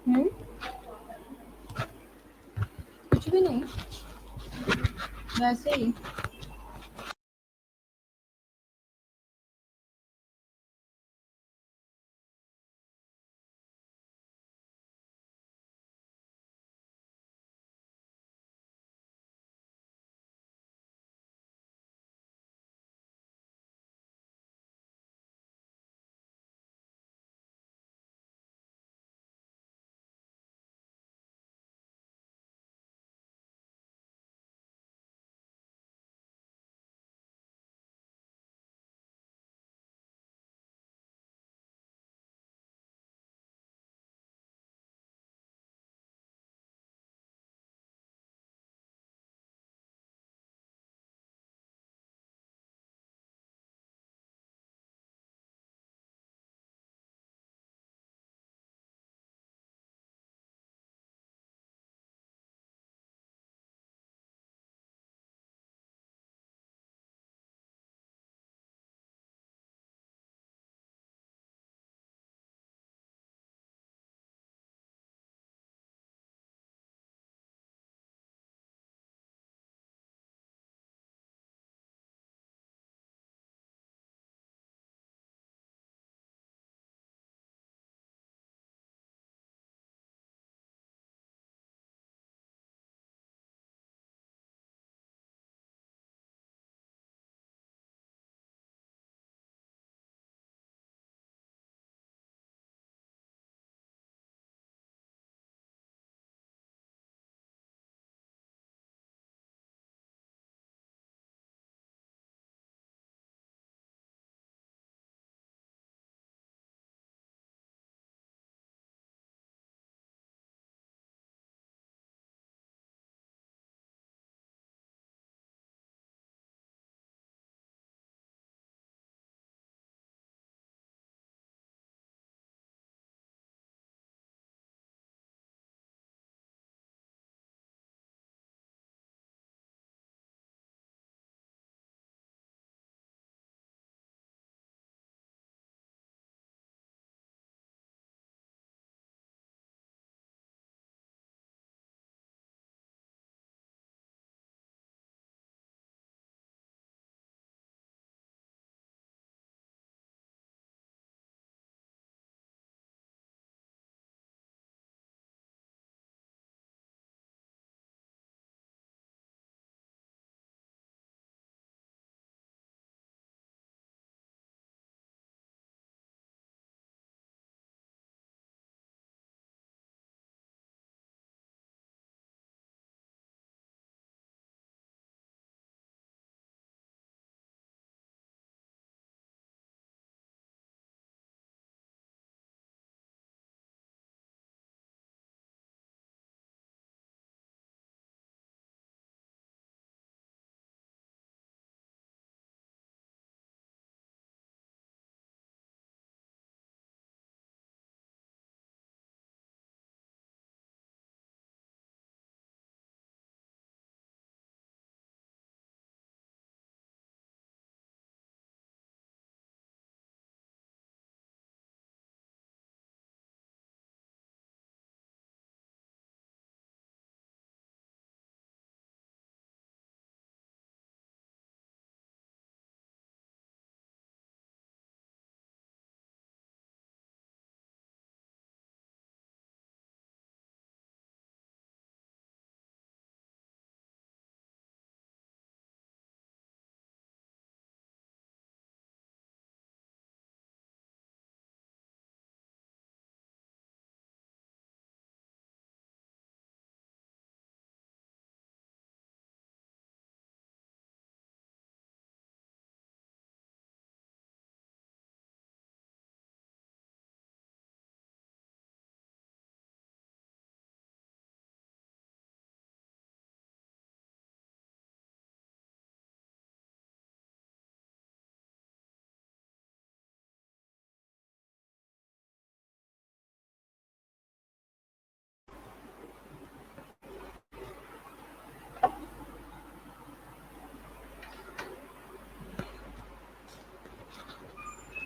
हम्म। कुछ भी नहीं, वैसे ही।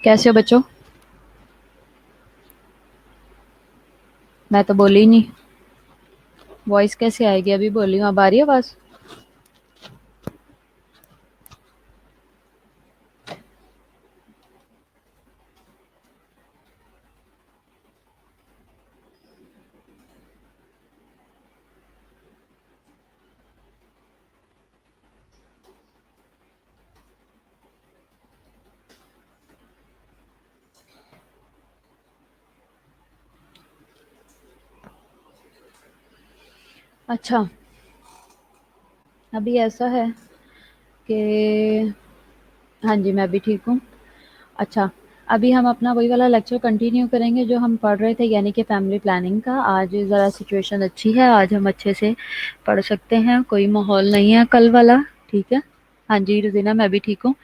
कैसे हो बच्चों? मैं तो बोली नहीं। वॉइस कैसे आएगी? अभी बोली हूँ, अब आ रही है आवाज़? अच्छा, अभी ऐसा है कि हाँ जी, मैं भी ठीक हूँ। अच्छा, अभी हम अपना वही वाला लेक्चर कंटिन्यू करेंगे जो हम पढ़ रहे थे, यानी कि फैमिली प्लानिंग का। आज ज़रा सिचुएशन अच्छी है, आज हम अच्छे से पढ़ सकते हैं, कोई माहौल नहीं है कल वाला। ठीक है। हाँ जी रुजीना, मैं भी ठीक हूँ।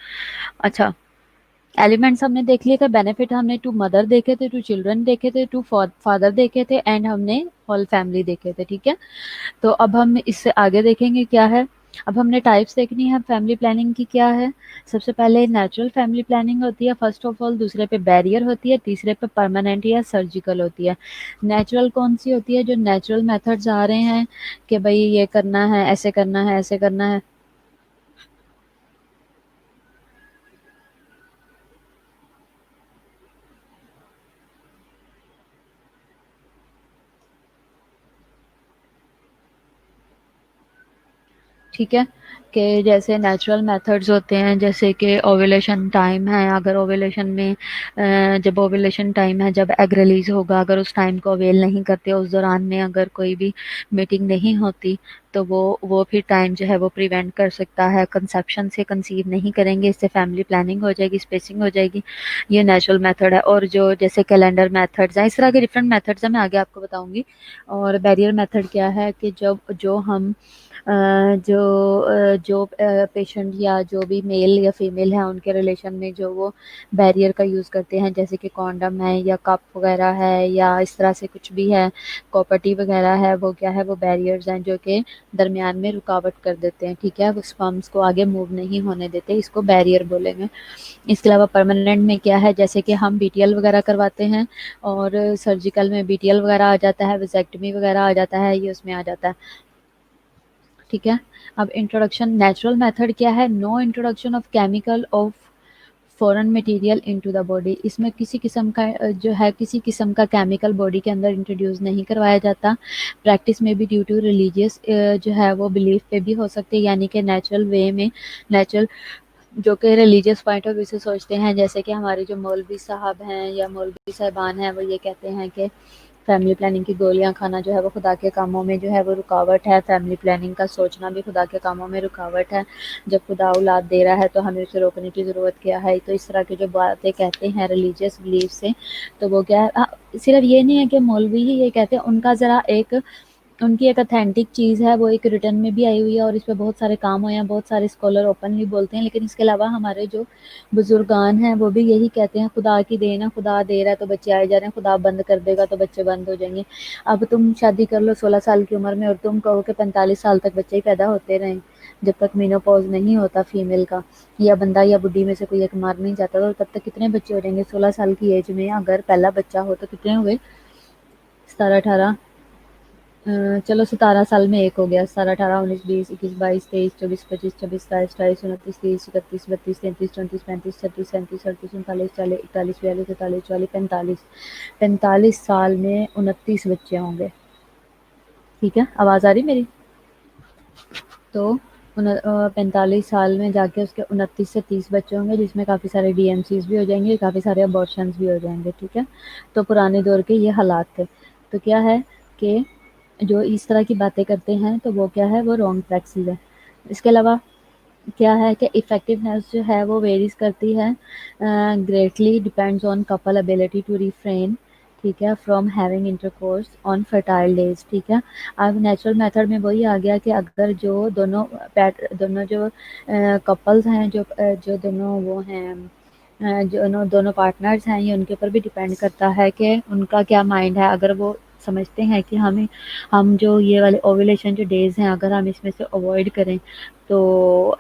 अच्छा, एलिमेंट्स हमने देख लिए थे, बेनिफिट हमने टू मदर देखे थे, टू चिल्ड्रन देखे थे, टू फादर देखे थे, एंड हमने होल फैमिली देखे थे। ठीक है। तो अब हम इससे आगे देखेंगे क्या है। अब हमने टाइप्स देखनी है फैमिली प्लानिंग की क्या है। सबसे पहले नेचुरल फैमिली प्लानिंग होती है फर्स्ट ऑफ ऑल, दूसरे पे बैरियर होती है, तीसरे पे परमानेंट या सर्जिकल होती है। नेचुरल कौन सी होती है? जो नेचुरल मेथड्स आ रहे हैं कि भाई ये करना है, ऐसे करना है, ऐसे करना है। ठीक है। कि जैसे नेचुरल मेथड्स होते हैं, जैसे कि ओव्यूलेशन टाइम है, अगर ओव्यूलेशन में जब ओव्यूलेशन टाइम है, जब एग रिलीज होगा, अगर उस टाइम को अवेल नहीं करते, उस दौरान में अगर कोई भी मीटिंग नहीं होती, तो वो फिर टाइम जो है वो प्रिवेंट कर सकता है। कंसेप्शन से कंसीव नहीं करेंगे, इससे फैमिली प्लानिंग हो जाएगी, स्पेसिंग हो जाएगी। ये नेचुरल मेथड है। और जो जैसे कैलेंडर मेथड्स हैं, इस तरह के डिफरेंट मेथड्स हैं, मैं आगे आपको बताऊंगी। और बैरियर मेथड क्या है कि जब जो हम अ, जो पेशेंट या जो भी मेल या फीमेल है उनके रिलेशन में जो वो बैरियर का यूज़ करते हैं, जैसे कि कॉन्डम है या कप वगैरह है या इस तरह से कुछ भी है, कॉपर्टी वगैरह है, वो क्या है, वो बैरियर्स हैं जो कि दरमियान में रुकावट कर देते हैं। ठीक है, वो स्पर्म्स को आगे मूव नहीं होने देते, इसको बैरियर बोलेंगे। इसके अलावा परमानेंट में क्या है, जैसे कि हम बीटीएल वगैरह करवाते हैं और सर्जिकल में बीटीएल वगैरह आ जाता है, विसेक्टमी वगैरह आ जाता है, ये उसमें आ जाता है। ठीक है। अब इंट्रोडक्शन नेचुरल मेथड क्या है? No introduction of chemical of foreign material into the body. इसमें किसी किस्म का जो है किसी किस्म का केमिकल बॉडी के अंदर इंट्रोड्यूस नहीं करवाया जाता। प्रैक्टिस में भी ड्यू टू रिलीजियस जो है वो बिलीफ पे भी हो सकते हैं, यानी कि नेचुरल वे में, नेचुरल जो कि रिलीजियस पॉइंट ऑफ व्यू से सोचते हैं। जैसे कि हमारे जो मौलवी साहब हैं या मौलवी साहिबान हैं, वो ये कहते हैं कि फैमिली प्लानिंग की गोलियां खाना जो है वो खुदा के कामों में जो है वो रुकावट है, फैमिली प्लानिंग का सोचना भी खुदा के कामों में रुकावट है। जब खुदा औलाद दे रहा है तो हमें उसे रोकने की ज़रूरत क्या है। तो इस तरह की जो बातें कहते हैं रिलीजियस बिलीफ से, तो वो क्या है, सिर्फ ये नहीं है कि मौलवी ही ये कहते हैं, उनका ज़रा एक उनकी एक ऑथेंटिक चीज़ है, वो एक रिटर्न में भी आई हुई है और इस पे बहुत सारे काम हुए हैं, बहुत सारे स्कॉलर ओपनली बोलते हैं। लेकिन इसके अलावा हमारे जो बुजुर्गान हैं वो भी यही कहते हैं, खुदा की देन है, खुदा दे रहा है तो बच्चे आए जा रहे हैं, खुदा बंद कर देगा तो बच्चे बंद हो जाएंगे। अब तुम शादी कर लो 16 साल की उम्र में और तुम कहो कि 45 साल तक बच्चे ही पैदा होते रहें, जब तक मीनोपॉज नहीं होता फीमेल का, या बंदा या बुढ़ी में से कोई एक मार नहीं जाता, तो तब तक कितने बच्चे हो जाएंगे? 16 साल की एज में अगर पहला बच्चा हो तो कितने हुए? 17 18, चलो 17 साल में एक हो गया, 17 18 19 20 21 22 23 24 25 26 27 28 29 30 31 32 33 34 35 36 37 38 39 40 41 42 43 44 45 45 साल में 29 बच्चे होंगे। ठीक है, आवाज़ आ रही मेरी? तो 45 साल में जाके उसके 29 से 30 बच्चे होंगे, जिसमें काफ़ी सारे डीएमसीज भी हो जाएंगे, काफ़ी सारे अबॉर्शंस भी हो जाएंगे। ठीक है। तो पुराने दौर के ये हालात थे। तो क्या है कि जो इस तरह की बातें करते हैं तो वो क्या है, वो रॉन्ग प्रैक्टिस है। इसके अलावा क्या है कि इफ़ेक्टिवनेस जो है वो वेरीज़ करती है, greatly depends on couple ability to refrain, ठीक है, from having intercourse on fertile days. ठीक है। अब नेचुरल मेथड में वही आ गया कि अगर जो दोनों जो कपल्स हैं, जो दोनों वो हैं, जो दोनों पार्टनर्स हैं, ये उनके ऊपर भी डिपेंड करता है कि उनका क्या माइंड है। अगर वो समझते हैं कि हम जो ये वाले ओव्यूलेशन जो डेज़ हैं अगर हम इसमें से अवॉइड करें तो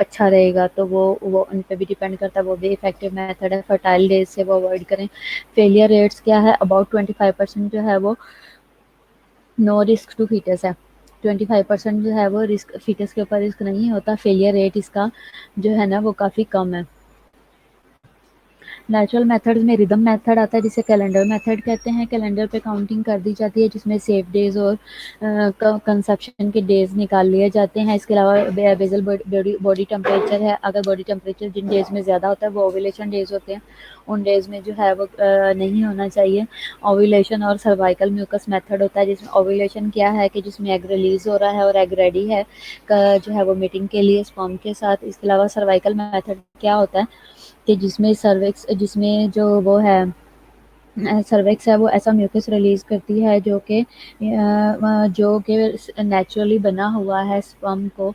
अच्छा रहेगा, तो वो उन पे भी डिपेंड करता है, वो भी इफेक्टिव मेथड है। फर्टाइल डेज से वो अवॉइड करें। फेलियर रेट्स क्या है, अबाउट 25% जो है वो नो रिस्क टू फीटस है। 25% जो है वो रिस्क फीटस के ऊपर रिस्क नहीं होता। फेलियर रेट इसका जो है ना वो काफ़ी कम है। नेचुरल मेथड्स में रिदम मेथड आता है जिसे कैलेंडर मेथड कहते हैं। कैलेंडर पे काउंटिंग कर दी जाती है जिसमें सेफ डेज और कंसेप्शन के डेज निकाल लिए जाते हैं। इसके अलावा बेजल बॉडी टेम्परेचर है। अगर बॉडी टेम्परेचर जिन डेज में ज़्यादा होता है वो ओव्यूलेशन डेज होते हैं, उन डेज में जो है वो नहीं होना चाहिए। ओव्यूलेशन और सर्वाइकल म्यूकस मेथड होता है जिसमें ओव्यूलेशन क्या है कि जिसमें एग रिलीज हो रहा है और एग रेडी है जो है वो मीटिंग के लिए स्पर्म के साथ। इसके अलावा सर्वाइकल मेथड क्या होता है कि जिसमें सर्विक्स जिसमें जो वो है सर्विक्स है वो ऐसा म्यूकस रिलीज करती है जो कि नेचुरली बना हुआ है स्पर्म को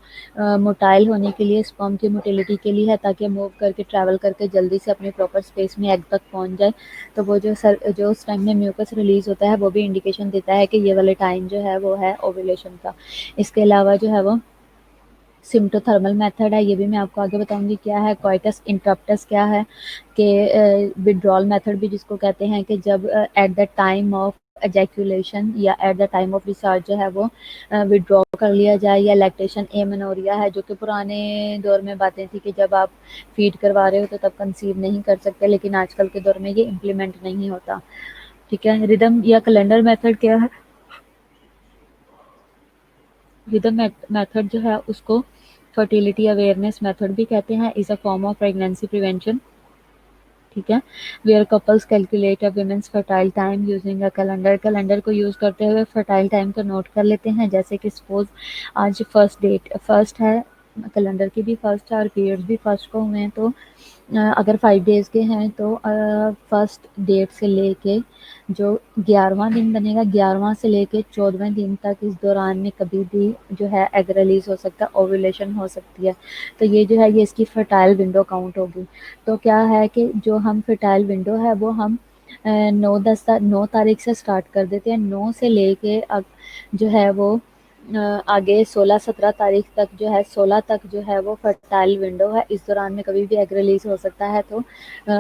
मोटाइल होने के लिए, स्पर्म की मोटिलिटी के लिए है, ताकि मूव करके ट्रैवल करके जल्दी से अपने प्रॉपर स्पेस में एग तक पहुंच जाए। तो वो जो उस टाइम में म्यूकस रिलीज होता है वो भी इंडिकेशन देता है कि ये वाले टाइम जो है वो है ओव्यूलेशन का। इसके अलावा जो है वो सिम्टोथर्मल मेथड है, ये भी मैं आपको आगे बताऊंगी क्या है। कॉइटस इंटरप्टस क्या है कि विड्रॉल मेथड भी जिसको कहते हैं कि जब at the time of ejaculation या at the time of discharge जो है वो विड्रॉ कर लिया जाए। या लैक्टेशन एमेनोरिया है जो कि पुराने दौर में बातें थी कि जब आप फीड करवा रहे हो तो तब कंसीव नहीं कर सकते, लेकिन आजकल के दौर में ये इम्प्लीमेंट नहीं होता। ठीक है। रिदम या कैलेंडर मेथड क्या है? रिदम मेथड जो है उसको फर्टिलिटी अवेयरनेस मेथड भी कहते हैं। Is a form of pregnancy prevention. ठीक है। Where couples calculate a woman's fertile time using a calendar. Calendar को यूज करते हुए फर्टाइल टाइम को नोट कर लेते हैं। जैसे कि सपोज आज फर्स्ट है, कैलेंडर की भी फर्स्ट है और पीरियड्स भी फर्स्ट को हुए हैं, तो अगर 5 डेज के हैं तो फर्स्ट डेट से लेके जो 11वां दिन बनेगा, 11वां से लेके 14वें दिन तक इस दौरान में कभी भी जो है एग रिलीज हो सकता है, ओव्यूलेशन हो सकती है। तो ये जो है ये इसकी फर्टाइल विंडो काउंट होगी। तो क्या है कि जो हम फर्टाइल विंडो है वो हम 9 तारीख से स्टार्ट कर देते हैं। 9 से लेके जो है वो आगे 16-17 तारीख तक जो है 16 तक जो है वो फर्टाइल विंडो है। इस दौरान में कभी भी एग रिलीज हो सकता है। तो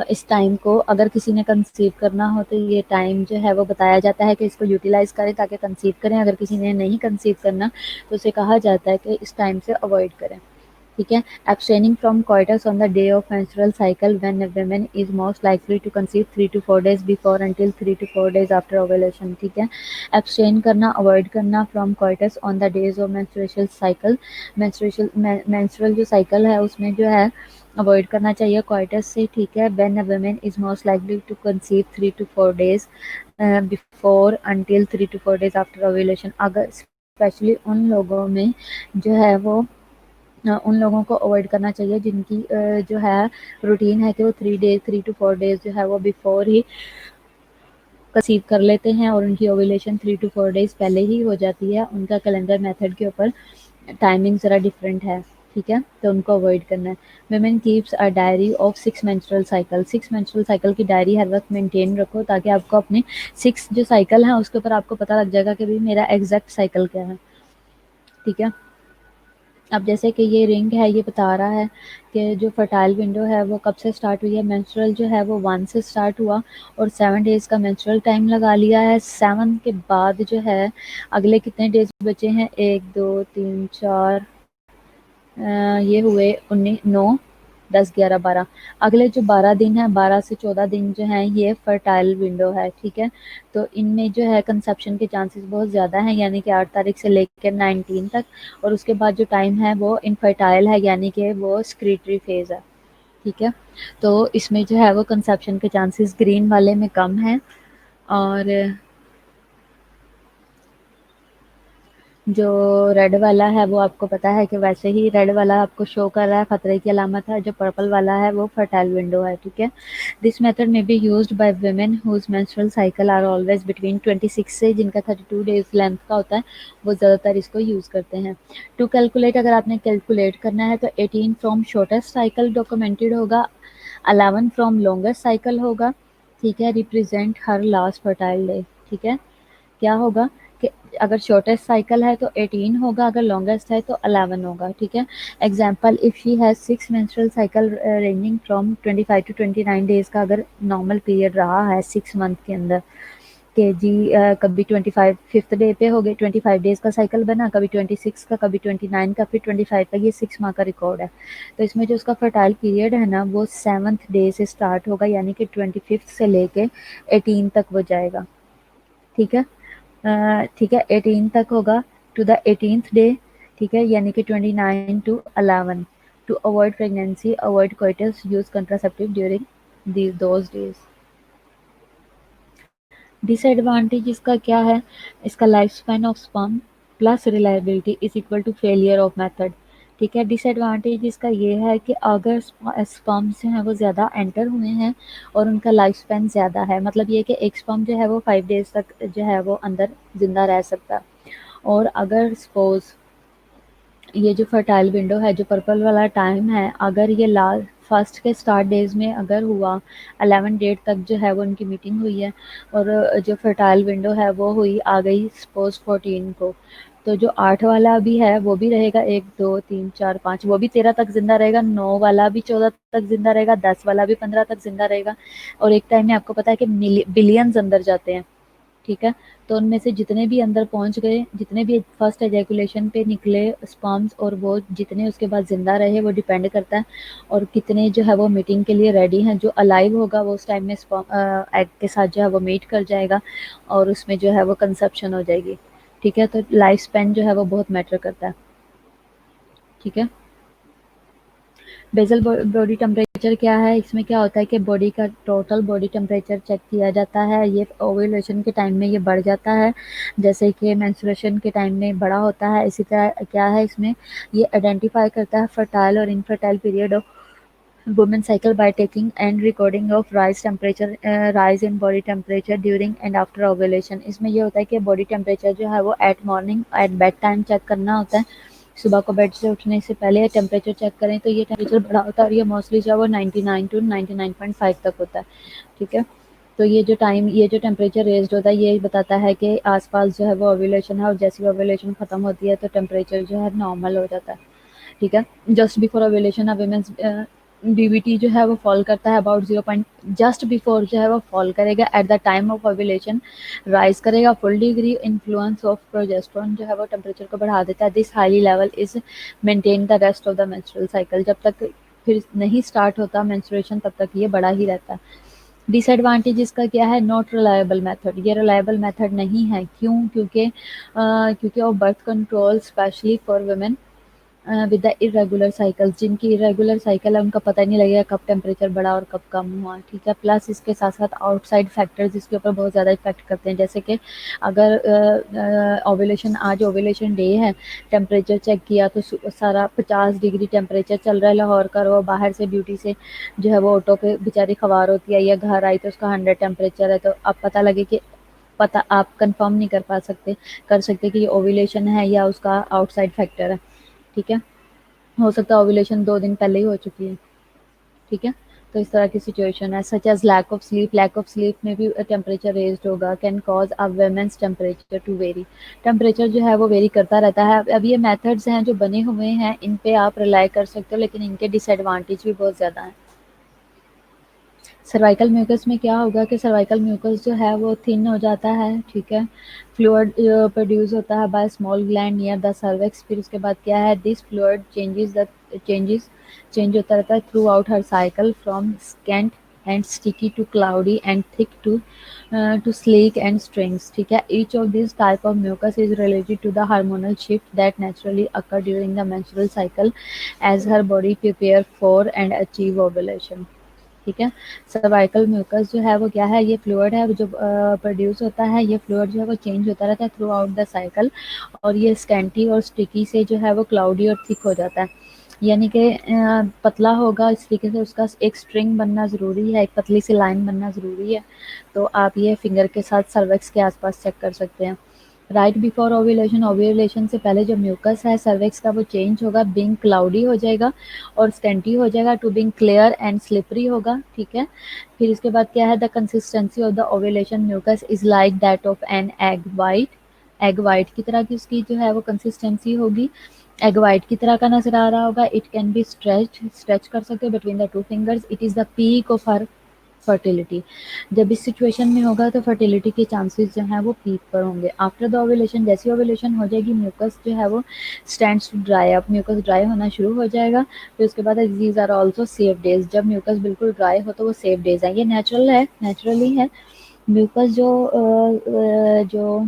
इस टाइम को अगर किसी ने कंसीव करना हो तो ये टाइम जो है वो बताया जाता है कि इसको यूटिलाइज करें ताकि कंसीव करें। अगर किसी ने नहीं कंसीव करना तो उसे कहा जाता है कि इस टाइम से अवॉइड करें। ठीक है। Abstaining from coitus on the day of menstrual cycle when a woman is most likely to conceive 3 to 4 days before until 3 to 4 days after ovulation। ठीक है। Abstain करना, avoid करना from coitus on the days of menstrual cycle। menstrual जो cycle है उसमें जो है avoid करना चाहिए coitus से। ठीक है। When a woman is most likely to conceive 3 to 4 days before until 3 to 4 days after ovulation। अगर स्पेशली उन लोगों में जो है वो उन लोगों को अवॉइड करना चाहिए जिनकी जो है रूटीन है कि वो 3 to 4 डेज जो है वो बिफोर ही कंसीव कर लेते हैं और उनकी ओव्यूलेशन 3 to 4 डेज पहले ही हो जाती है। उनका कैलेंडर मेथड के ऊपर टाइमिंग ज़रा डिफरेंट है। ठीक है। तो उनको अवॉइड करना है। Women keeps a diary of 6 menstrual cycle. 6 menstrual cycle की डायरी हर वक्त मेंटेन रखो ताकि आपको अपने 6 जो साइकिल है उसके ऊपर आपको पता लग जाएगा कि भाई मेरा एग्जैक्ट साइकिल क्या है। ठीक है। अब जैसे कि ये रिंग है ये बता रहा है कि जो फर्टाइल विंडो है वो कब से स्टार्ट हुई है। मेंस्ट्रुअल जो है वो 1 से स्टार्ट हुआ और 7 डेज का मेंस्ट्रुअल टाइम लगा लिया है। 7 के बाद जो है अगले कितने डेज बचे हैं, 1 2 3 4 ये हुए 19 9 10 11 12। अगले जो 12 दिन है 12 से 14 दिन जो हैं ये फर्टाइल विंडो है। ठीक है। तो इनमें जो है कंसेप्शन के चांसेस बहुत ज़्यादा हैं, यानी कि 8 तारीख से लेकर 19 तक। और उसके बाद जो टाइम है वो इनफर्टाइल है, यानी कि वो स्क्रीटरी फेज है। ठीक है। तो इसमें जो है वो कंसेप्शन के चांसेस ग्रीन वाले में कम है। और जो रेड वाला है वो आपको पता है कि वैसे ही रेड वाला आपको शो कर रहा है खतरे की अलामत है। जो पर्पल वाला है वो फर्टाइल विंडो है। ठीक है। This method may be used by women whose menstrual cycle are always between 26 से जिनका 32 डेज लेंथ का होता है वो ज़्यादातर इसको यूज़ करते हैं। टू कैलकुलेट अगर आपने कैलकुलेट करना है तो 18 फ्रॉम शॉर्टेस्ट साइकिल डॉक्यूमेंटेड होगा, 11 फ्रॉम लॉन्गेस्ट साइकिल होगा। ठीक है। Represent her last fertile day. ठीक है। क्या होगा कि अगर शॉर्टेस्ट साइकिल है तो 18 होगा, अगर लॉन्गेस्ट है तो 11 होगा। ठीक है। Example if she has 6 menstrual cycle ranging from 25 to 29 days का अगर नॉर्मल पीरियड रहा है 6 मंथ के अंदर, केजी कभी 25 फिफ्थ डे पे हो गए, 25 डेज का साइकिल बना, कभी 26 का, कभी 29 का, फिर 25 का। ये 6 माह का रिकॉर्ड है। तो इसमें जो उसका फर्टाइल पीरियड है ना वो 7th डे से स्टार्ट होगा, यानी कि 25 से लेके 18 तक वो जाएगा। ठीक है, ठीक है, 18 तक होगा टू द 18th डे। ठीक है, यानी कि 29 to 11। To avoid pregnancy, avoid coitus, use contraceptive during those days. Disadvantage इसका क्या है? इसका life span of sperm plus reliability is equal to failure of method. ठीक है, डिसएडवांटेज इसका ये है कि अगर स्पर्म जो है वो ज़्यादा एंटर हुए हैं और उनका लाइफ स्पैन ज़्यादा है, मतलब ये कि एक स्पर्म जो है वो 5 डेज तक जो है वो अंदर ज़िंदा रह सकता है। और अगर सपोज ये जो फर्टाइल विंडो है, जो पर्पल वाला टाइम है, अगर ये लास्ट फर्स्ट के स्टार्ट डेज में अगर हुआ, 11 डेट तक जो है वो उनकी मीटिंग हुई है, और जो फर्टाइल विंडो है वो हुई आ गई सपोज 14 को, तो जो 8 वाला भी है वो भी रहेगा, 1 2 3 4 5, वो भी 13 तक जिंदा रहेगा, 9 वाला भी 14 तक जिंदा रहेगा, 10 वाला भी 15 तक जिंदा रहेगा। और एक टाइम में आपको पता है कि बिलियंस अंदर जाते हैं। ठीक है, तो उनमें से जितने भी अंदर पहुंच गए, जितने भी फर्स्ट एजैकुलेशन पे निकले स्पर्म्स, और वो जितने उसके बाद जिंदा रहे, वो डिपेंड करता है और कितने जो है वो मीटिंग के लिए रेडी हैं। जो अलाइव होगा वो उस टाइम में एग के साथ जो है वो मीट कर जाएगा और उसमें जो है वो कंसेप्शन हो जाएगी। ठीक है, तो लाइफ स्पैन जो है वो बहुत मैटर करता है। ठीक है, बेसल बॉडी टेम्परेचर क्या है? इसमें क्या होता है कि बॉडी का टोटल बॉडी टेम्परेचर चेक किया जाता है। ये ओव्यूलेशन के टाइम में ये बढ़ जाता है, जैसे कि मेंस्ट्रुएशन के टाइम में बड़ा होता है। इसी तरह क्या है इसमें, ये आइडेंटिफाई करता है फर्टाइल और infertile period of women cycle by taking and recording of rise in body temperature during and after ovulation. इसमें ये होता है कि बॉडी टेम्परेचर जो है वो at morning at bed time check करना होता है। सुबह को बेड से उठने से पहले टेम्परेचर चेक करें तो ये टेम्परेचर बढ़ा होता है, और ये मोस्टली जो है वो 99 टू 99.5 तक होता है। ठीक है, तो ये जो टेम्परेचर रेज्ड होता है ये बताता है कि आसपास जो है वो ओव्यूलेशन है, और जैसे ओव्यूलेशन खत्म होती है तो टेम्परेचर जो है नॉर्मल हो जाता है। ठीक है, just before ovulation woman's DVT जो है वो फॉल करता है अबाउट 0 पॉइंट, जस्ट बिफोर जो है वो फॉल करेगा, at the time of ovulation rise करेगा। Full degree influence of progesterone जो है वो टेम्परेचर को बढ़ा देता है। This highly level is maintain the rest of the menstrual cycle. जब तक फिर नहीं स्टार्ट होता मेंस्ट्रुएशन तब तक ये बढ़ा ही रहता है। डिसएडवांटेज इसका क्या है? नॉट रिलायबल मेथड, ये रिलायबल मेथड नहीं है। क्यों? क्योंकि of birth control specially for women with the irregular cycles, जिनकी इरेगुलर साइकिल है उनका पता नहीं लगेगा कब टेम्परेचर बढ़ा और कब कम हुआ। ठीक है, प्लस इसके साथ साथ आउटसाइड फैक्टर्स इसके ऊपर बहुत ज़्यादा इफेक्ट करते हैं, जैसे कि अगर ओव्यूलेशन, आज ओव्यूलेशन डे है, टेम्परेचर चेक किया तो सारा 50 डिग्री टेम्परेचर चल रहा है लाहौर का, और वो बाहर से ड्यूटी से जो है वो ऑटो पे बेचारी खवार होती है या घर आई तो उसका 100 टेम्परेचर है, तो अब पता लगे कि पता आप कंफर्म नहीं कर सकते कि ये ओव्यूलेशन है या उसका आउटसाइड फैक्टर है। ठीक है, हो सकता है ओव्यूलेशन 2 दिन पहले ही हो चुकी है। ठीक है, तो इस तरह की सिचुएशन है। Such as lack of sleep में भी टेम्परेचर रेज्ड होगा, can cause a woman's temperature to vary. Temperature जो है वो वेरी करता रहता है। अब ये मेथड्स हैं जो बने हुए हैं, इन पे आप रिलाई कर सकते हो, लेकिन इनके डिसएडवांटेज भी बहुत ज़्यादा हैं। सर्वाइकल म्यूकस में क्या होगा कि सर्वाइकल म्यूकस जो है वो थिन हो जाता है। ठीक है, फ्लूइड प्रोड्यूस होता है by small gland near the cervix. फिर उसके बाद क्या है, दिस फ्लूइड चेंजेस चेंज होता रहता है throughout her cycle, from scant and sticky to cloudy and thick to slick and strings. ठीक है, each of this type of mucus is related to the hormonal shift that naturally occur during the menstrual cycle as her body prepare for and achieve ovulation. ठीक है, cervical mucus जो है वो क्या है, ये फ्लूइड है जो प्रोड्यूस होता है। ये फ्लूइड जो है वो चेंज होता रहता है थ्रू आउट द साइकिल, और ये स्कैंटी और स्टिकी से जो है वो क्लाउडी और थिक हो जाता है, यानी कि पतला होगा। इस तरीके से उसका एक स्ट्रिंग बनना ज़रूरी है, एक पतली सी लाइन बनना ज़रूरी है। तो आप ये फिंगर के साथ सर्विक्स के आसपास चेक कर सकते हैं। राइट बिफोर ओव्यूलेशन, ओव्यूलेशन से पहले जो म्यूकस है सर्विक्स का वो चेंज होगा, बिंग क्लाउडी हो जाएगा और स्कैंटी हो जाएगा, to being clear and slippery होगा। ठीक है, फिर इसके बाद क्या है, the consistency of the ovulation mucus is like that of an egg white. Egg white की तरह की उसकी जो है वो कंसिस्टेंसी होगी, एग वाइट की तरह का नजर आ रहा होगा। इट कैन बी स्ट्रेच कर सकते हो between the two fingers. It is the peak of her fertility. जब इस सिचुएशन में होगा तो फर्टिलिटी के चांसेस जो हैं वो पीक पर होंगे। आफ्टर द ओव्यूलेशन, जैसी ओव्यूलेशन हो जाएगी, म्यूकस जो है वो stands to dry up, mucus dry होना शुरू हो जाएगा। फिर उसके बाद these are also safe days, जब म्यूकस बिल्कुल ड्राई हो तो वो सेफ डेज है। ये नेचुरल है, नेचुरली है। म्यूकस जो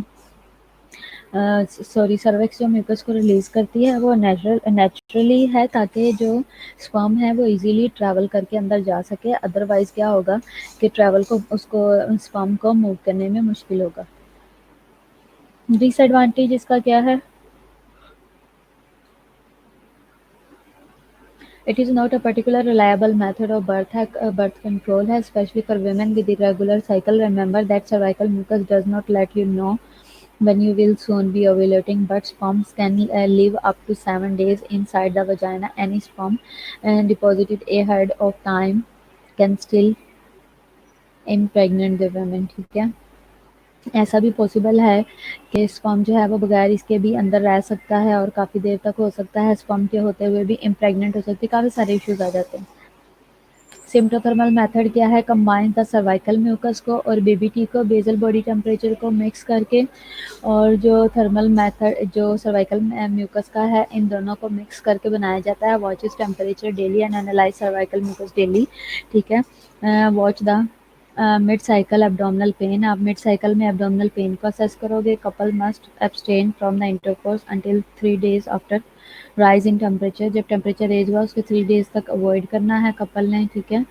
सॉरी सर्विक्स जो म्यूकस को रिलीज करती है वो नेचुरली है, ताकि जो स्पर्म है वो इजीली ट्रैवल करके अंदर जा सके। अदरवाइज क्या होगा कि ट्रैवल को उसको स्पर्म को मूव करने में मुश्किल होगा। डिसएडवांटेज इसका क्या है? It is not a particular reliable method of birth control, especially for women with irregular cycle. Remember that cervical mucus does not let you know when you will soon be ovulating, but sperms can live up to 7 days inside the vagina. Any sperm deposited ahead of time can still impregnate the women. ठीक है, ऐसा भी possible है कि sperm जो है वो बगैर इसके भी अंदर रह सकता है और काफ़ी देर तक हो सकता है, स्पर्म के होते हुए भी इम्प्रेग्नेंट हो सकती है, काफ़ी सारे इश्यूज आ जाते हैं। सिम्प्टोथर्मल मेथड क्या है? कंबाइन द सर्वाइकल म्यूकस को और बीबीटी को बेसल बॉडी टेम्परेचर को मिक्स करके, और जो थर्मल मेथड जो सर्वाइकल म्यूकस का है, इन दोनों को मिक्स करके बनाया जाता है। Watch is temperature daily and analyse cervical mucus daily. ठीक है, watch the mid cycle abdominal pain, आप मिड साइकिल में एब्डोमिनल पेन को असेस करोगे। Couple must abstain from the intercourse until 3 days after rise in temperature, जब temperature raise हुआ उसके 3 days तक अवॉइड करना है कपल ने। ठीक है,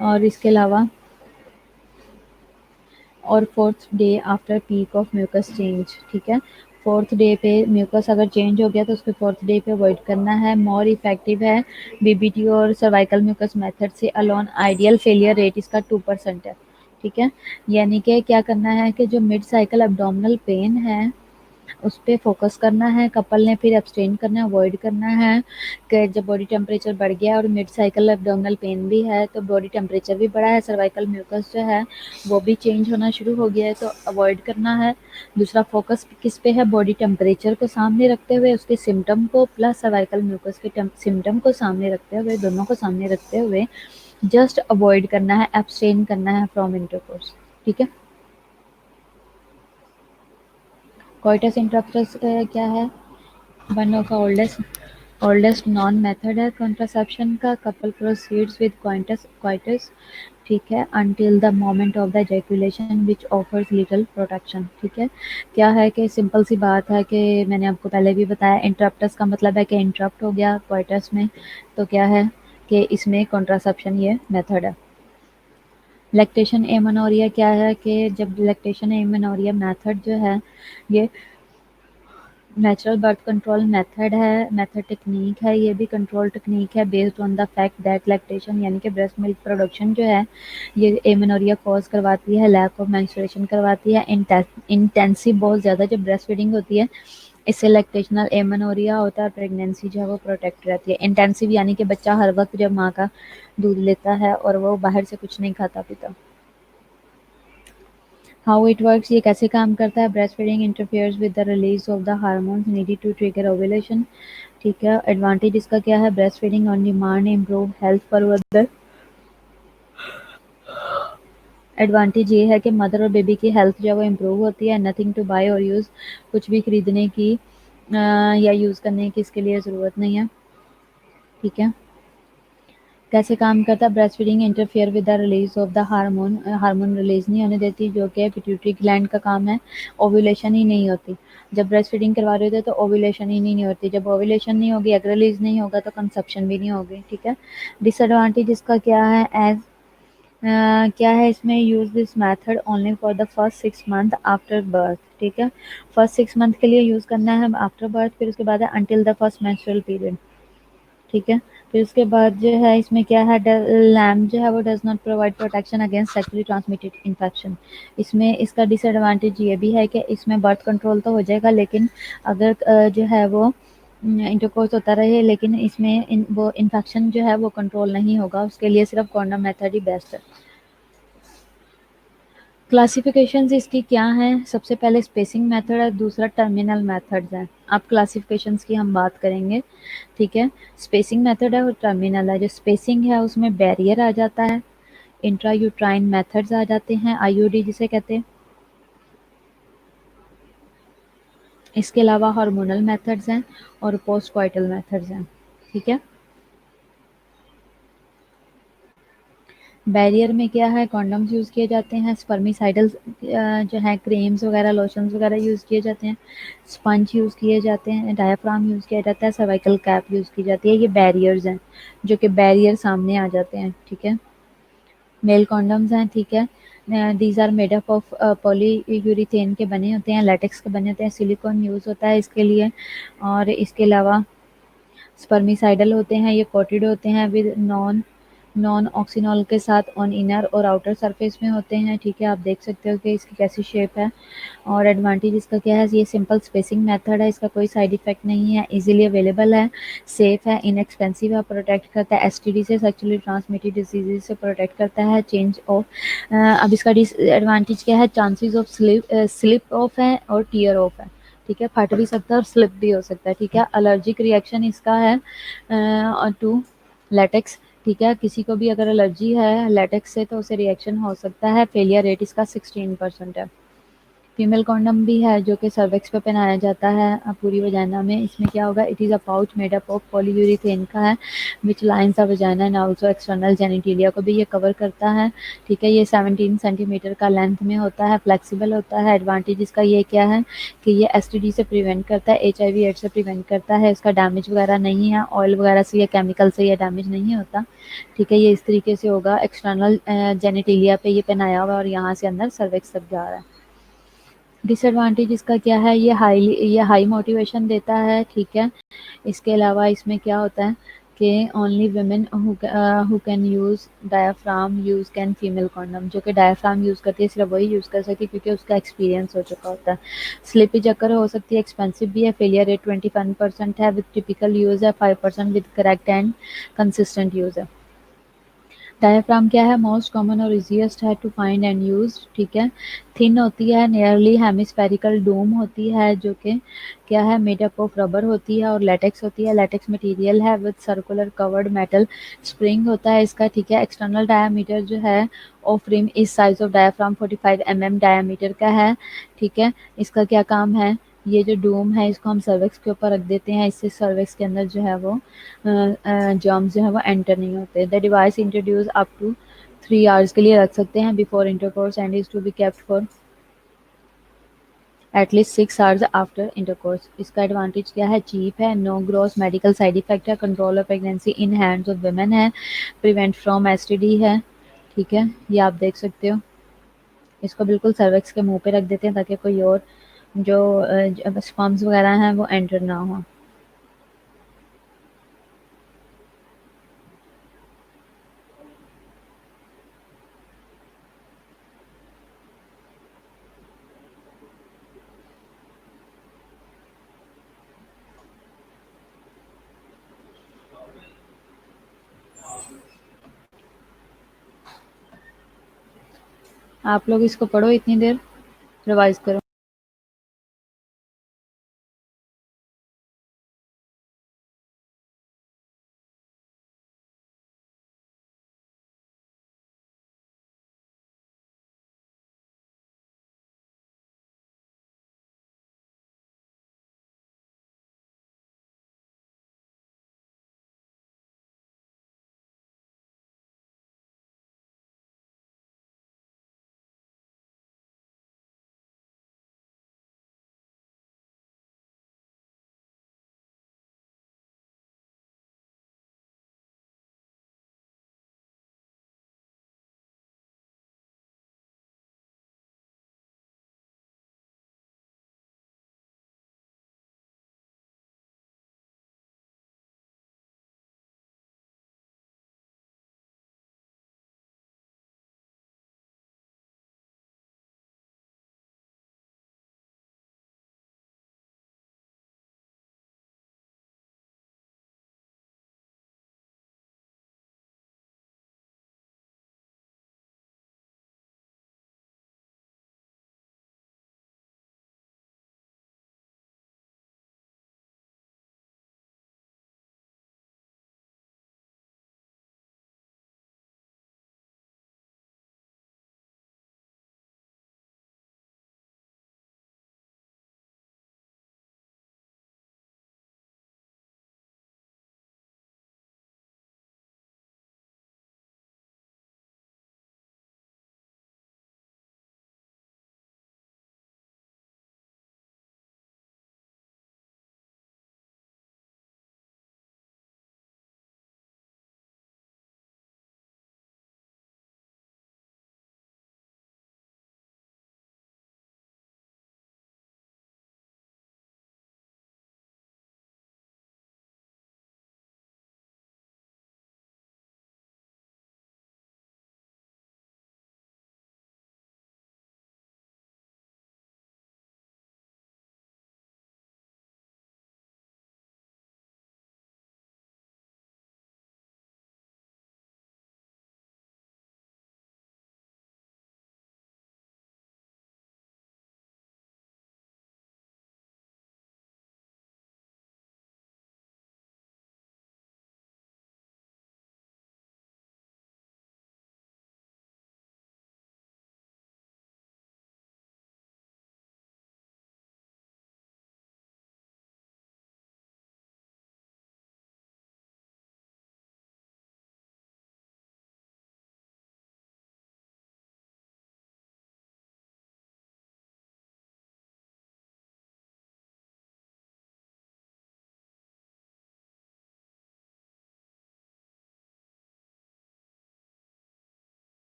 और इसके अलावा और fourth day after peak of mucus change. ठीक है, फोर्थ डे पे म्यूकस अगर चेंज हो गया तो उसके फोर्थ डे पे अवॉइड करना है। मोर इफेक्टिव है बीबीटी और सर्वाइकल म्यूकस मेथड से अलोन। आइडियल फेलियर रेट इसका 2% है। ठीक है, यानी कि क्या करना है कि जो मिड साइकिल एब्डोमिनल पेन है उस पे फ़ोकस करना है, कपल ने फिर अब्सटेन करना है, अवॉइड करना है कि जब बॉडी टेम्परेचर बढ़ गया और मिड साइकिल एब्डोमिनल पेन भी है तो बॉडी टेम्परेचर भी बढ़ा है, सर्वाइकल म्यूकस जो है वो भी चेंज होना शुरू हो गया है, तो अवॉइड करना है। दूसरा फोकस किस पे है? बॉडी टेम्परेचर को सामने रखते हुए उसके सिम्टम को प्लस सर्वाइकल म्यूकस के सिम्टम को सामने रखते हुए, दोनों को सामने रखते हुए जस्ट अवॉइड करना है, एब्सटेन करना है फ्रॉम इंटरकोर्स। ठीक है, कोइटस इंटरप्टस क्या है? One of oldest non method है कॉन्ट्रासेप्शन का। कपल प्रोसीड्स विद क्वाइटस, ठीक है, until the moment of the ejaculation which offers little protection। ठीक है, क्या है कि सिंपल सी बात है कि मैंने आपको पहले भी बताया, इंटरप्टस का मतलब है कि इंटरप्ट हो गया क्वाइटस में, तो क्या है कि इसमें कॉन्ट्रासेप्शन ये मेथड है। लैक्टेशन एमेनोरिया क्या है कि जब लैक्टेशन एमेनोरिया मेथड जो है ये natural birth control method technique है, ये भी कंट्रोल टेक्निक है based on the fact that lactation यानी कि ब्रेस्ट मिल्क प्रोडक्शन जो है ये एमेनोरिया कॉज करवाती है, लैक ऑफ मेंस्ट्रुएशन करवाती है, इंटेंसिव बहुत ज़्यादा जब ब्रेस्ट फीडिंग होती है इससे लैक्टेशनल एमेनोरिया होता है, प्रेगनेंसी जो है वो प्रोटेक्ट रहती है। इंटेंसिव यानी कि बच्चा हर वक्त जब माँ का दूध लेता है और वो बाहर से कुछ नहीं खाता पीता। हाउ इट वर्क्स, ये कैसे काम करता है? Breast feeding interferes with the release of the hormones needed to trigger ovulation. ठीक है, एडवांटेज इसका क्या है? Breast feeding on demand, improve health पर वर्दर। एडवांटेज ये है कि मदर और बेबी की हेल्थ जो है वो इम्प्रूव होती है। नथिंग टू बाय और यूज़, कुछ भी खरीदने की या यूज़ करने की इसके लिए ज़रूरत नहीं है। ठीक है, कैसे काम करता है? Breast feeding interfere with the release of the hormone, hormone release नहीं होने देती जो कि पिट्यूटरी ग्लैंड का काम है। ओव्यूलेशन ही नहीं होती, जब ब्रेस्ट फीडिंग करवा रहे होते तो ओव्यूलेशन ही नहीं होती, जब ओव्यूलेशन नहीं होगी, एग रिलीज नहीं होगा तो कंसेप्शन भी नहीं होगी। ठीक है, डिसएडवांटेज इसका क्या है? एज क्या है इसमें? Use this method only for the first 6 month after birth. ठीक है, फर्स्ट 6 मंथ के लिए यूज करना है आफ्टर बर्थ, फिर उसके बाद है until the first menstrual period. ठीक है, फिर उसके बाद जो है इसमें क्या है? लैम्प जो है वो does not provide protection against sexually transmitted infection. इसमें इसका डिसएडवांटेज ये भी है कि इसमें बर्थ कंट्रोल तो हो जाएगा, लेकिन अगर जो है वो इंटरकोर्स होता रहे, लेकिन इसमें वो इन्फेक्शन जो है वो कंट्रोल नहीं होगा, उसके लिए सिर्फ कॉन्डम मेथड ही बेस्ट है। क्लासिफिकेशंस इसकी क्या हैं? सबसे पहले स्पेसिंग मेथड है, दूसरा टर्मिनल मेथड्स है। अब क्लासिफिकेशंस की हम बात करेंगे। ठीक है, स्पेसिंग मेथड है और टर्मिनल है। जो स्पेसिंग है उसमें बैरियर आ जाता है, इंट्रायूट्राइन मेथड्स आ जाते हैं, आईयूडी जिसे कहते हैं। इसके अलावा हार्मोनल मेथड्स हैं और पोस्टकॉइटल मेथड्स हैं, ठीक है। बैरियर में क्या है, कॉन्डम्स यूज़ किए जाते हैं, स्पर्मिसाइडल जो है क्रीम्स वगैरह लोशंस वगैरह यूज़ किए जाते हैं, स्पंज यूज़ किए जाते हैं, डायाफ्राम यूज़ किया जाता है, सर्वाइकल कैप यूज़ की जाती है। ये बैरियर्स हैं जो कि बैरियर सामने आ जाते हैं, ठीक है। मेल कॉन्डम्स हैं, ठीक है। These are made up of polyurethane के बने होते हैं, लेटेक्स के बने होते हैं, सिलिकॉन यूज़ होता है इसके लिए। और इसके अलावा स्पर्मिसाइडल होते हैं, ये कोटेड होते हैं विद नॉन नॉन ऑक्सीनॉल के साथ ऑन इनर और आउटर सरफेस में होते हैं, ठीक है। आप देख सकते हो कि इसकी कैसी शेप है। और एडवांटेज इसका क्या है, ये सिंपल स्पेसिंग मेथड है, इसका कोई साइड इफेक्ट नहीं है, इजीली अवेलेबल है, सेफ है, इनएक्सपेंसिव है, प्रोटेक्ट करता है एसटीडी से, सेक्सुअली ट्रांसमिटेड डिजीजेज से प्रोटेक्ट करता है। चेंज ऑफ अब इसका डिसएडवांटेज क्या है, चांसेस ऑफ स्लिप ऑफ है और टीयर ऑफ है, ठीक है। फट भी सकता है और स्लिप भी हो सकता है, ठीक है। एलर्जिक रिएक्शन इसका है टू लेटेक्स, ठीक है। किसी को भी अगर एलर्जी है लेटेक्स से तो उसे रिएक्शन हो सकता है। फेलियर रेट इसका 16% है। फीमेल कॉन्डम भी है जो कि सर्विक्स पे पहनाया जाता है पूरी वजाना में। इसमें क्या होगा, it is a pouch made up of polyurethane का है which lines the vagina and also external genitalia को भी ये कवर करता है, ठीक है। ये 17 सेंटीमीटर का लेंथ में होता है, फ्लेक्सिबल होता है। एडवांटेज इसका ये क्या है कि ये एसटीडी से प्रिवेंट करता है, एचआईवी एड्स से प्रिवेंट करता है, इसका डैमेज वगैरह नहीं है, ऑयल वगैरह से या केमिकल से ये डैमेज नहीं होता, ठीक है। ये इस तरीके से होगा, एक्सटर्नल जेनिटेलिया पे ये पहनाया हुआ है और यहाँ से अंदर सर्विक्स तक जा रहा है। डिसएडवांटेज इसका क्या है, ये हाई मोटिवेशन देता है, ठीक है। इसके अलावा इसमें क्या होता है कि only women who can use diaphragm use can female condom, जो कि डायाफ्राम यूज़ करती है सिर्फ वही यूज़ कर सकती है क्योंकि उसका एक्सपीरियंस हो चुका होता है। स्लिपिज अकर हो सकती है, एक्सपेंसिव भी है, फेलियर रेट 21% है, विद टिपिकल यूज़ है 5% with correct and consistent use है। डायाफ्राम क्या है, मोस्ट कॉमन और इजीएस्ट है टू फाइंड एंड यूज, ठीक है। थिन होती है, नियरली हेमिस्फेरिकल डोम होती है जो कि क्या है, मेड अप ऑफ रबर होती है और लेटेक्स होती है, लेटेक्स मटेरियल है with circular covered metal spring होता है इसका, ठीक है। एक्सटर्नल डायामीटर जो है ऑफ रिम इस size of diaphragm 45 mm diameter का है, ठीक है। इसका क्या काम है, ये जो डोम है इसको हम सर्विक्स के ऊपर रख देते हैं, इससे सर्विक्स के अंदर जो है वो जर्म्स जो है वो एंटर नहीं होते। The device introduce up to 3 hours के लिए रख सकते हैं before intercourse and is to be kept for at least 6 hours after intercourse. इसका एडवांटेज क्या है, चीप है, no gross medical side effect है, control of pregnancy in hands of women है, प्रिवेंट फ्रॉम एसटीडी है, ठीक है। ये आप देख सकते हो, इसको बिल्कुल सर्विक्स के मुंह पे रख देते हैं ताकि कोई और जो स्पर्म्स वगैरह हैं वो एंटर ना हो। आप लोग इसको पढ़ो इतनी देर, रिवाइज करो।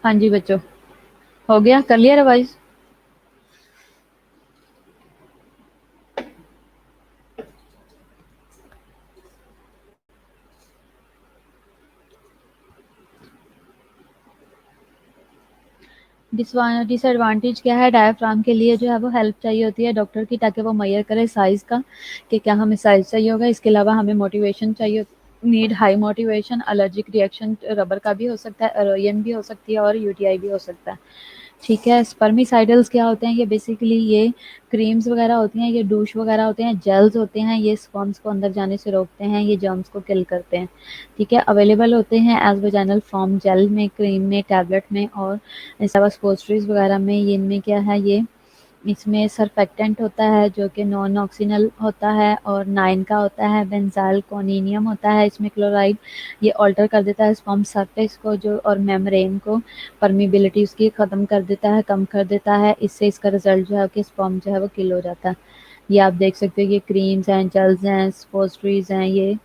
हाँ जी बच्चों, हो गया, कर लिया रिवाइज? डिसएडवांटेज क्या है, डायफ्राम के लिए जो है वो हेल्प चाहिए होती है डॉक्टर की, ताकि वो मेजर करे साइज का कि क्या हमें साइज चाहिए होगा। इसके अलावा हमें मोटिवेशन चाहिए, need high motivation. Allergic reaction rubber का भी हो सकता है, एरोयन भी हो सकती है और यूटीआई भी हो सकता है। ठीक है, स्पर्मिसाइडल्स क्या होते हैं, ये बेसिकली ये क्रीम्स वगैरह होती हैं, ये डूश वगैरह होते हैं, जेल्स होते हैं, ये स्पर्म्स को अंदर जाने से रोकते हैं, ये जर्म्स को किल करते हैं। ठीक है, अवेलेबल होते हैं एज वेजाइनल फॉर्म, जेल में, क्रीम में, टैबलेट में और सपोस्ट्रीज वगैरह में। ये इनमें क्या है, ये इसमें सरफेक्टेंट होता है जो कि नॉन ऑक्सीनल होता है और 9 का होता है, बेंजाइल कोनिनियम होता है इसमें क्लोराइड। ये ऑल्टर कर देता है स्पर्म सरफेस को जो और मेम्ब्रेन को, परमिबिलिटी उसकी ख़त्म कर देता है, कम कर देता है। इससे इसका रिजल्ट जो है कि स्पर्म जो है वो किल हो जाता है। ये आप देख सकते हो, ये क्रीम्स हैं, जेल्स हैं, सपोस्ट्रीज हैं, ये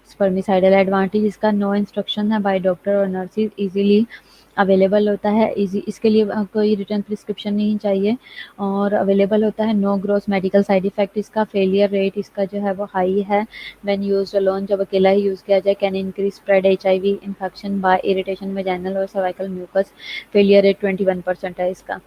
स्पर्मिसाइडल। एडवांटेज इसका, नो इंस्ट्रक्शन है बाय डॉक्टर और नर्सिस, इजीली अवेलेबल होता है, इजी, इसके लिए कोई रिटर्न प्रिस्क्रिप्शन नहीं चाहिए और अवेलेबल होता है। No gross medical side effect इसका, फेलियर रेट इसका जो है वो हाई है व्हेन यूज्ड अलोन, जब अकेला ही यूज़ किया जाए। Can increase spread HIV infection by irritation vaginal और सर्वाइकल म्यूकस, फेलियर रेट 21% है इसका।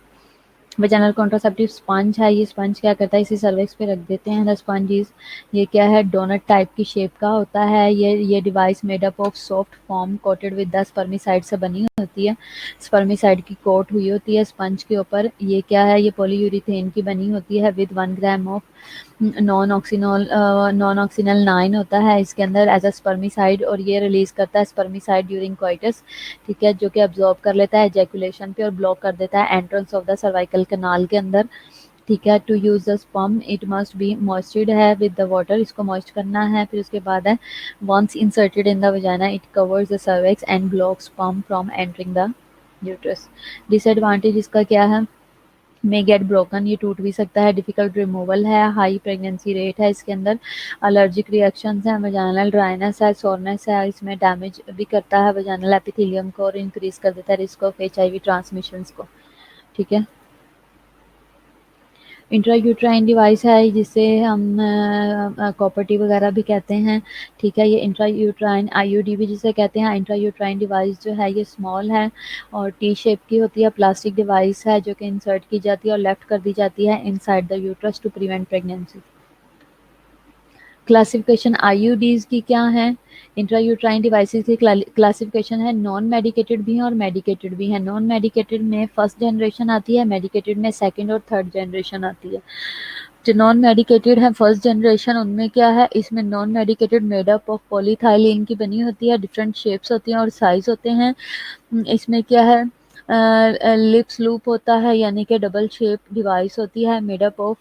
वेजाइनल कॉन्ट्रासेप्टिव स्पंज है, ये स्पंज क्या करता है, इसे सर्विक्स पे रख देते हैं। द स्पंज इज, ये क्या है, डोनट टाइप की शेप का होता है। ये device made up of soft form coated with the spermicide से बनी होती है, स्पर्मिसाइड की कोट हुई होती है स्पंज के ऊपर। ये क्या है, ये पॉलीयूरिथेन की बनी होती है विद 1 ग्राम ऑफ नॉन ऑक्सीनल 9 होता है इसके अंदर एज अ स्पर्मिसाइड, और ये रिलीज करता है स्पर्मिसाइड ड्यूरिंग कोइटस। ठीक है, जो कि अब्जॉर्ब कर लेता है एजैकुलेशन पे और ब्लॉक कर देता है entrance of the cervical canal के अंदर। ठीक है, to use the sperm it must be moistured है विद द वाटर, इसको मॉइस्ट करना है। फिर उसके बाद है, once inserted in the vagina it covers the cervix and blocks sperm from entering the uterus. Disadvantage इसका क्या है, मे गेट ब्रोकन, ये टूट भी सकता है। डिफिकल्ट रिमूवल है, हाई प्रेगनेंसी रेट है इसके अंदर, एलर्जिक रिएक्शंस हैं, वजाइनल ड्राइनेस है, सोरनेस है, इसमें डैमेज भी करता है वजाइनल एपिथेलियम को और इंक्रीज कर देता है रिस्क ऑफ एचआईवी ट्रांसमिशंस को। ठीक है, इंट्रायूट्राइन डिवाइस है जिसे हम कॉपर टी वगैरह भी कहते हैं। ठीक है, ये इंट्रायूट्राइन आईयूडी भी जिसे कहते हैं। इंट्रायूट्राइन डिवाइस जो है ये स्मॉल है और टी शेप की होती है, प्लास्टिक डिवाइस है जो कि इंसर्ट की जाती है और लेफ्ट कर दी जाती है inside the uterus to prevent pregnancy. Classification IUDs की क्या है, इंट्रायूट्राइन डिवाइसेस की क्लासिफिकेशन है, नॉन मेडिकेटेड भी हैं और मेडिकेटेड भी हैं। नॉन मेडिकेटेड में फर्स्ट जनरेशन आती है, मेडिकेटेड में सेकंड और थर्ड जनरेशन आती है। जो नॉन मेडिकेटेड है फर्स्ट जनरेशन, उनमें क्या है, इसमें non medicated made up of polyethylene की बनी होती है, डिफरेंट शेप्स होती हैं और साइज होते हैं। इसमें क्या है, लिप्स लूप होता है, यानी कि डबल शेप डिवाइस होती है, मेड अप ऑफ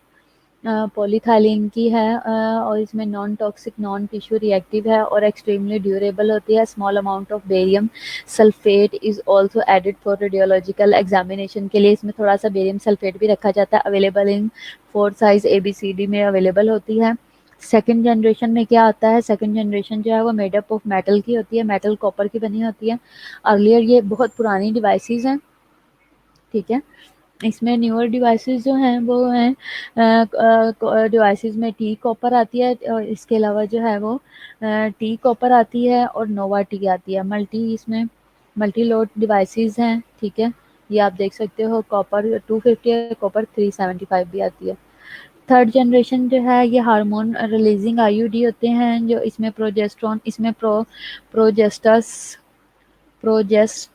पॉलीथाइलीन की है और इसमें non toxic, non tissue reactive है और एक्सट्रीमली ड्यूरेबल होती है। Small amount of barium sulphate is also added for radiological examination के लिए इसमें थोड़ा सा बेरियम सल्फेट भी रखा जाता है। अवेलेबल इन 4 साइज ABCD में अवेलेबल होती है। सेकंड जनरेशन में क्या आता है, सेकंड जनरेशन जो है वो मेड अप ऑफ मेटल की होती है, मेटल कॉपर की बनी होती है। अर्लियर ये बहुत पुरानी डिवाइसेस हैं। ठीक है, इसमें न्यूअर डिवाइसेस जो हैं वो हैं, डिवाइसेस में टी कॉपर आती है और इसके अलावा जो है वो टी कॉपर आती है और नोवा टी आती है। मल्टी इसमें मल्टी लोड डिवाइसेस हैं। ठीक है, ये आप देख सकते हो, कॉपर 250 है, कॉपर 375 भी आती है। थर्ड जनरेशन जो है ये हार्मोन रिलीजिंग आईयूडी होते हैं, जो इसमें प्रोजेस्ट्रॉन, इसमें प्रोजेस्टस प्रोजेस्ट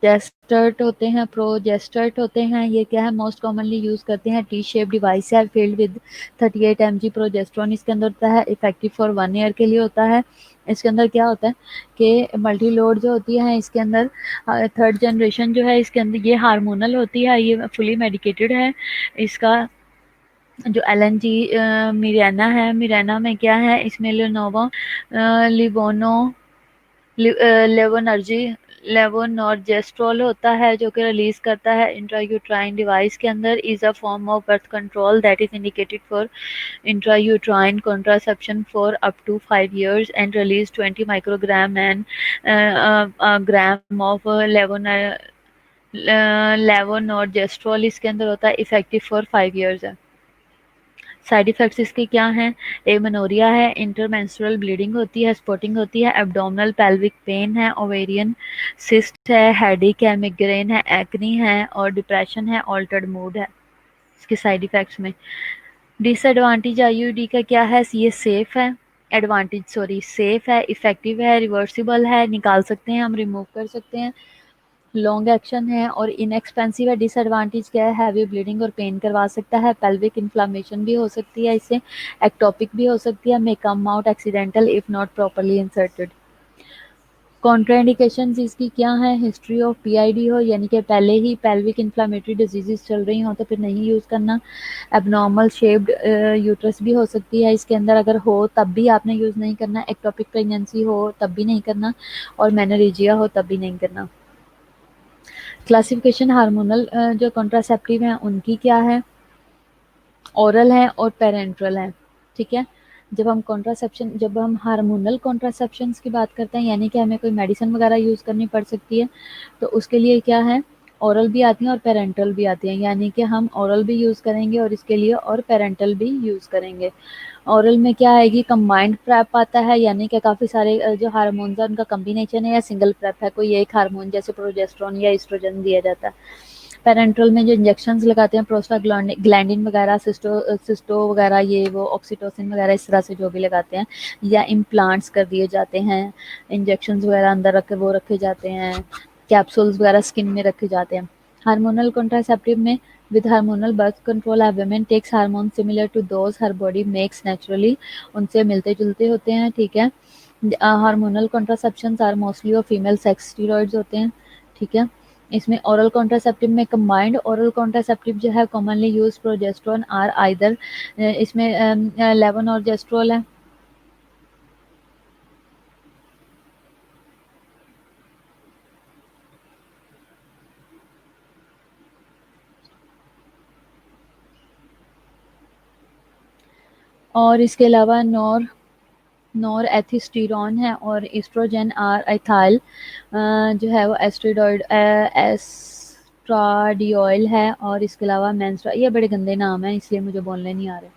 जेस्टर्ट होते हैं, प्रोजेस्टर्ट होते हैं। ये क्या है, मोस्ट कॉमनली यूज करते हैं, टी शेप डिवाइस है फिल्ड विद 38 mg प्रोजेस्ट्रॉन इसके अंदर होता है, इफेक्टिव फॉर 1 ईयर के लिए होता है। इसके अंदर क्या होता है कि मल्टी लोड जो होती है इसके अंदर, थर्ड जनरेशन जो है इसके अंदर ये हार्मोनल होती है, ये फुली मेडिकेटेड है। इसका जो LNG मिराना है, मिराना में क्या है, इसमें लिनोवा लिवोनो लेवोनर्जी लेवोनॉर्जेस्ट्रोल होता है जो कि रिलीज करता है इंट्रायूट्राइन डिवाइस के अंदर, is a form of birth control that is indicated for intrauterine contraception for up to 5 years and release 20 microgram and a gram of लेवोनॉर्जेस्ट्रोल इसके अंदर होता है, इफेक्टिव फॉर 5 years है। साइड इफ़ेक्ट्स इसके क्या हैं? एमेनोरिया है, इंटरमेंस्ट्रुअल ब्लीडिंग होती है, स्पॉटिंग होती है, एब्डोमिनल पेल्विक पेन है, ओवेरियन सिस्ट है, हेडेक है, मिग्रेन है, एक्नी है और डिप्रेशन है, ऑल्टर्ड मूड है इसके साइड इफ़ेक्ट्स में। डिसएडवांटेज आईयूडी का क्या है? ये सेफ है, एडवांटेज सॉरी सेफ है, इफेक्टिव है, रिवर्सिबल है, निकाल सकते हैं हम, रिमूव कर सकते हैं, लॉन्ग एक्शन है और इनएक्सपेंसिव है। डिसएडवांटेज क्या है? हैवी ब्लीडिंग और पेन करवा सकता है, पेल्विक इन्फ्लामेशन भी हो सकती है इससे, एक्टोपिक भी हो सकती है, may come out accidental if not properly inserted. Contraindications इसकी क्या है? हिस्ट्री ऑफ पीआईडी हो, यानी कि पहले ही पेल्विक इन्फ्लामेटरी डिजीजेस चल रही हो तो फिर नहीं यूज़ करना। एबनॉर्मल शेप्ड यूट्रस भी हो सकती है इसके अंदर, अगर हो तब भी आपने यूज़ नहीं करना। एक्टोपिक प्रेगनेंसी हो तब भी नहीं करना और मेनोरेजिया हो तब भी नहीं करना। क्लासिफिकेशन हार्मोनल जो कॉन्ट्रासेप्टिव हैं उनकी क्या है? ओरल है और पेरेंट्रल है, ठीक है। जब हम हार्मोनल कॉन्ट्रासेप्शंस की बात करते हैं, यानी कि हमें कोई मेडिसिन वगैरह यूज़ करनी पड़ सकती है, तो उसके लिए क्या है? ओरल भी आती हैं और पेरेंटल भी आती हैं, यानी कि हम ओरल भी यूज़ करेंगे और इसके लिए और पेरेंटल भी यूज़ करेंगे। ओरल में क्या आएगी? कंबाइंड प्रेप आता है, यानी कि काफ़ी सारे जो हार्मोन्स हैं उनका कॉम्बिनेशन है, या सिंगल प्रेप है, कोई एक हार्मोन जैसे प्रोजेस्टेरोन या एस्ट्रोजन दिया जाता है। पेरेंटल में जो इंजेक्शंस लगाते हैं प्रोस्टाग्लैंडिन वगैरह, सिस्टो वगैरह, ये वो ऑक्सीटोसिन वगैरह, इस तरह से जो भी लगाते हैं, या इम्प्लांट्स कर दिए जाते हैं, इंजेक्शंस वगैरह अंदर रखे वो रखे जाते हैं, कैप्सूल्स वगैरह स्किन में रखे जाते हैं। हार्मोनल कॉन्ट्रासेप्टिव में with hormonal birth control a woman takes hormones similar to those her body makes naturally, उनसे मिलते जुलते होते हैं, ठीक है। हार्मोनल कॉन्ट्रासेप्शन आर मोस्टली और फीमेल सेक्स स्टीरॉइड्स होते हैं, ठीक है। इसमें ओरल कॉन्ट्रासेप्टिव में कंबाइंड ओरल कॉन्ट्रासेप्टिव जो है commonly use progesterone are either, इसमें लेवोनॉर्जेस्ट्रोल है। और इसके अलावा नॉर एथिस्टीरॉन है और एस्ट्रोजन आर एथाइल जो है वो एस्ट्राडियोल है। और इसके अलावा मेंस्ट्रा, ये बड़े गंदे नाम हैं इसलिए मुझे बोलने नहीं आ रहे।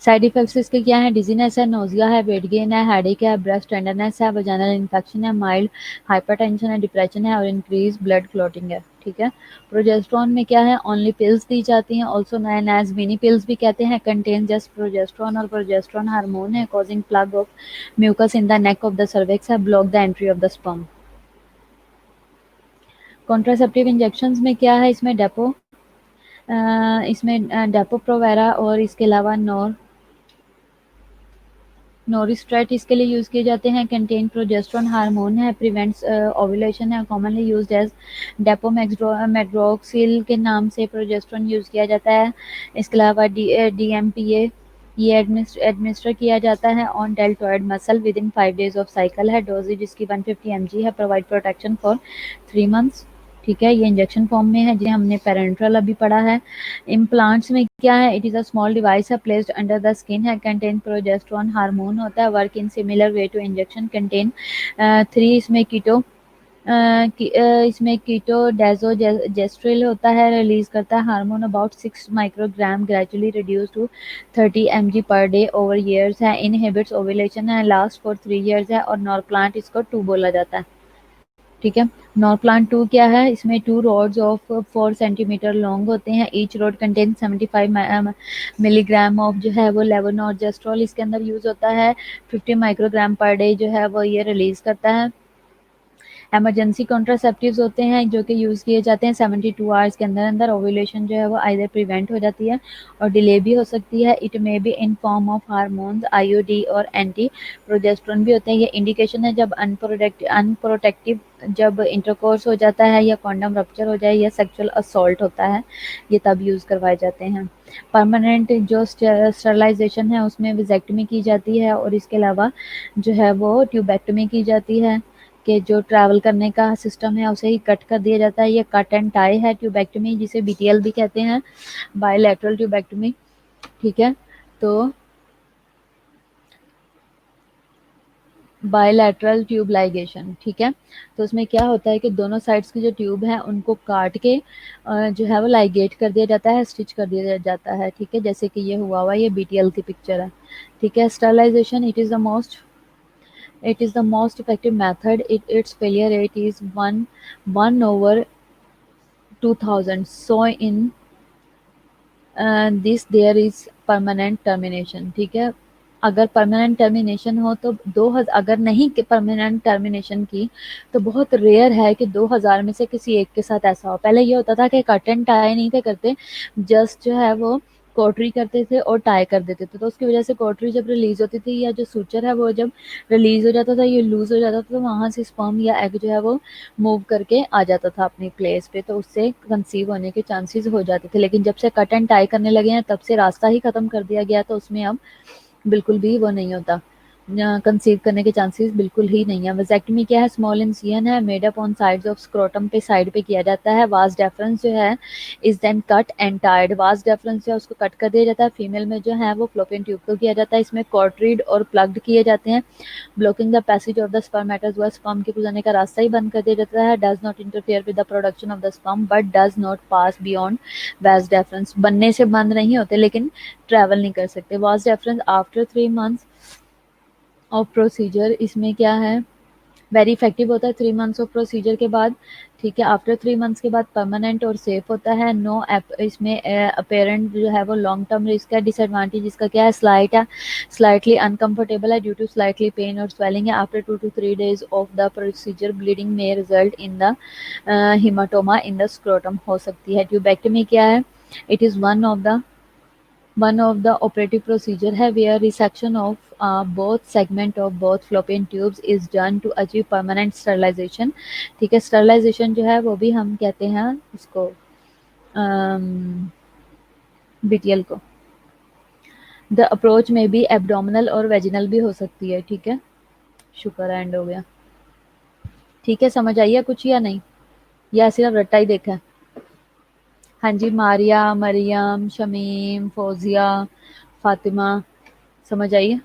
साइड इफेक्ट्स इसके क्या है? डिजीनेस है, नोजिया है, वेट गेन है, हेडेक है, ब्रेस्ट टेंडरनेस है, वजाइनल इन्फेक्शन है, माइल्ड हाइपरटेंशन है, डिप्रेशन है और इंक्रीज ब्लड क्लॉटिंग है, ठीक है। प्रोजेस्टेरोन में क्या है? ओनली पिल्स दी जाती हैं, also known as mini pills भी कहते हैं, कंटेन जस्ट प्रोजेस्टेरोन और प्रोजेस्टेरोन हार्मोन है, causing plug of mucus in the neck of the cervix है, block the entry of the sperm. Contraceptive injections में क्या है? इसमें डेपो प्रोवेरा और इसके अलावा नोरिस्ट्रेट इसके लिए यूज़ किए जाते हैं, कंटेन प्रोजेस्टेरोन हार्मोन है, प्रिवेंट्स ओव्यूलेशन है, कॉमनली यूज्ड एज डेपोमेड्रोक्सिल के नाम से प्रोजेस्टेरोन यूज़ किया जाता है। इसके अलावा डीएमपीए ये एडमिनिस्टर किया जाता है on deltoid muscle with in 5 days of cycle है, डोजेज इसकी 150 mg है, प्रोवाइड प्रोटेक्शन फॉर 3 months, ठीक है। ये इंजेक्शन फॉर्म में है जिन्हें हमने पेरेंट्रल अभी पढ़ा है। इम्प्लांट्स में क्या है? It is a small device है, प्लेस्ड अंडर द स्किन है, कंटेन प्रोजेस्टेरोन हार्मोन होता है, work in similar way to injection, contain 3 इसमें कीटो डेजोजेस्ट्रिल होता है, रिलीज करता है hormone about 6 microgram, gradually reduce to 30 mg per day over years है, इनहिबिट्स ओव्यूलेशन है, लास्ट फॉर 3 years है और नॉरप्लांट इसको 2 बोला जाता है, ठीक है। नॉरप्लांट 2 क्या है? इसमें 2 rods ऑफ 4 सेंटीमीटर लॉन्ग होते हैं, each road contain 75 milligram of जो है वो लेवोनॉर्जेस्ट्रोल इसके अंदर यूज होता है, 50 माइक्रोग्राम पर डे जो है वो ये रिलीज करता है। इमरजेंसी कॉन्ट्रासेप्टिव्स होते हैं जो कि यूज़ किए जाते हैं 72 आवर्स के अंदर अंदर, ओव्यूलेशन जो है वो आइदर प्रिवेंट हो जाती है और डिले भी हो सकती है। It may be in form of hormones, IUD और एंटी प्रोजेस्टेरोन भी होते हैं। ये इंडिकेशन है जब अनप्रोटेक्टिव जब इंटरकोर्स हो जाता है या कॉन्डम रप्चर हो जाए या सेक्सुअल असॉल्ट होता है, ये तब यूज़ करवाए जाते हैं। परमानेंट जो स्टरलाइजेशन है उसमें विजेक्टमी की जाती है और इसके अलावा जो है वो ट्यूबेक्टमी की जाती है। कि जो ट्रैवल करने का सिस्टम है उसे ही कट कर दिया जाता है। ये कट एंड टाई है ट्यूबेक्टमी, जिसे बीटीएल भी कहते हैं, बायलैटरल ट्यूबेक्टमी। ठीक है, तो बायलैटरल ट्यूब लाइगेशन, ठीक है। तो उसमें क्या होता है कि दोनों साइड्स की जो ट्यूब है उनको काट के जो है वो लाइगेट कर दिया जाता है, स्टिच कर दिया जाता है। ठीक है, जैसे कि ये हुआ हुआ, ये बीटीएल की पिक्चर है। ठीक है, sterilization it is the most effective method, its failure rate is one over 2000, so in this there is permanent termination. ठीक है, अगर परमानेंट टर्मिनेशन हो तो 2000, अगर नहीं कि परमानेंट टर्मिनेशन की तो बहुत रेयर है कि 2000 में से किसी एक के साथ ऐसा हो। पहले ये होता था कि कट एंड टाई नहीं थे करते, जस्ट जो है वो कोटरी करते थे और टाई कर देते थे। तो उसकी वजह से कोटरी जब रिलीज होती थी या जो सूचर है वो जब रिलीज हो जाता था, ये लूज हो जाता था, तो वहां से स्पर्म या एग जो है वो मूव करके आ जाता था अपनी प्लेस पे, तो उससे कंसीव होने के चांसेस हो जाते थे। लेकिन जब से कट एंड टाई करने लगे हैं तब से रास्ता ही खत्म कर दिया गया, तो उसमें अब बिल्कुल भी वो नहीं होता, कंसीव करने के चांसेस बिल्कुल ही नहीं है। वेजेक्टमी क्या है, स्मॉल इंसिजन है made up on sides of scrotum पे, साइड पे किया जाता है। वास डेफरेंस जो है is then cut and tied, vas deferens जो है उसको कट कर दिया जाता है। फीमेल में जो है वो फ्लोपियन ट्यूब को किया जाता है, इसमें कॉर्ट्रीड और प्लग्ड किए जाते हैं। Blocking the passage of the spermatozoa, sperm के गुजरने का रास्ता ही बंद कर दिया जाता है। Does not interfere with the production of the sperm but does not pass beyond vas deferens, बनने से बंद नहीं होते लेकिन ट्रैवल नहीं कर सकते। Vas deferens after 3 months of procedure, इसमें क्या है, वेरी इफेक्टिव होता है 3 मंथ्स ऑफ प्रोसीजर के बाद। ठीक है, आफ्टर 3 मंथ्स के बाद परमानेंट और सेफ होता है। नो इसमें अपेरेंट जो है वो लॉन्ग टर्म रिस्क है। डिसएडवांटेज इसका क्या है, स्लाइटली अनकंफर्टेबल है ड्यू टू स्लाइटली पेन और स्वेलिंग है। After 2 to 3 days of the procedure bleeding में result in the haematoma in the scrotum हो सकती है। ट्यूबेक्टमी क्या है, it is one of the operative procedure है where resection of both segment of both fallopian tubes is done to achieve permanent sterilization। ठीक है, sterilization जो है वो भी हम कहते हैं उसको बीटीएल को। द अप्रोच में भी एब्डोमिनल और वेजिनल भी हो सकती है। ठीक है, शुक्र एंड हो गया। ठीक है, समझ आई है कुछ या नहीं, या सिर्फ रट्टा ही देखा है? हाँ जी, मारिया, मरियम, शमीम, फौजिया, फातिमा, समझ आई है?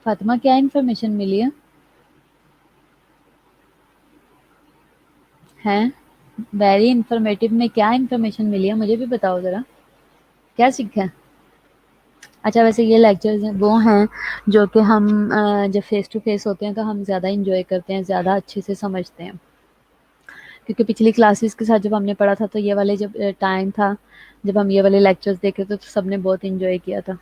फातिमा, क्या इन्फॉर्मेशन मिली है? हैं, वेरी इंफॉर्मेटिव में क्या इन्फॉर्मेशन मिली है, मुझे भी बताओ ज़रा, क्या सीखा है? अच्छा, वैसे ये लेक्चर्स हैं वो हैं जो कि हम जब फेस टू फेस होते हैं तो हम ज़्यादा इंजॉय करते हैं, ज़्यादा अच्छे से समझते हैं। क्योंकि पिछली क्लासेस के साथ जब हमने पढ़ा था तो ये वाले जब टाइम था जब हम ये वाले लेक्चर्स देखे थे तो सबने बहुत इंजॉय किया था।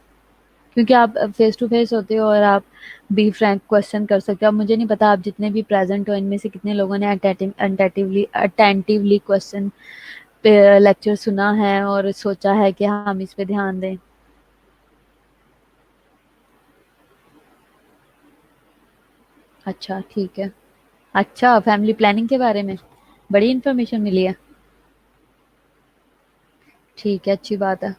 क्योंकि आप फेस टू फेस होते हो और आप बी फ्रैंक क्वेश्चन कर सकते हो। अब मुझे नहीं पता आप जितने भी प्रेजेंट हो इनमें से कितने लोगों ने अटेंटिवली क्वेश्चन पे लेक्चर सुना है और सोचा है कि हम इस पे ध्यान दें। अच्छा ठीक है। अच्छा, फैमिली प्लानिंग के बारे में बड़ी इन्फॉर्मेशन मिली है। ठीक है, अच्छी बात है।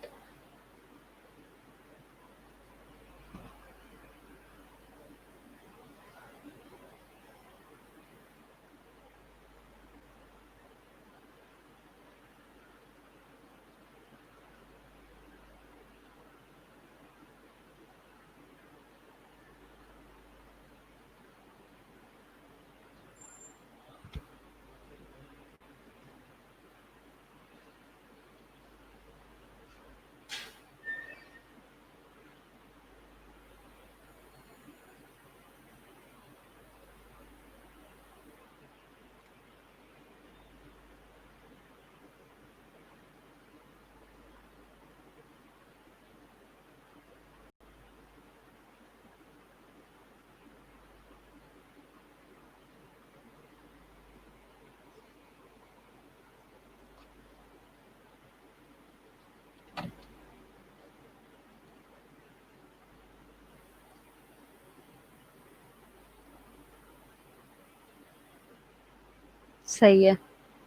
सही है।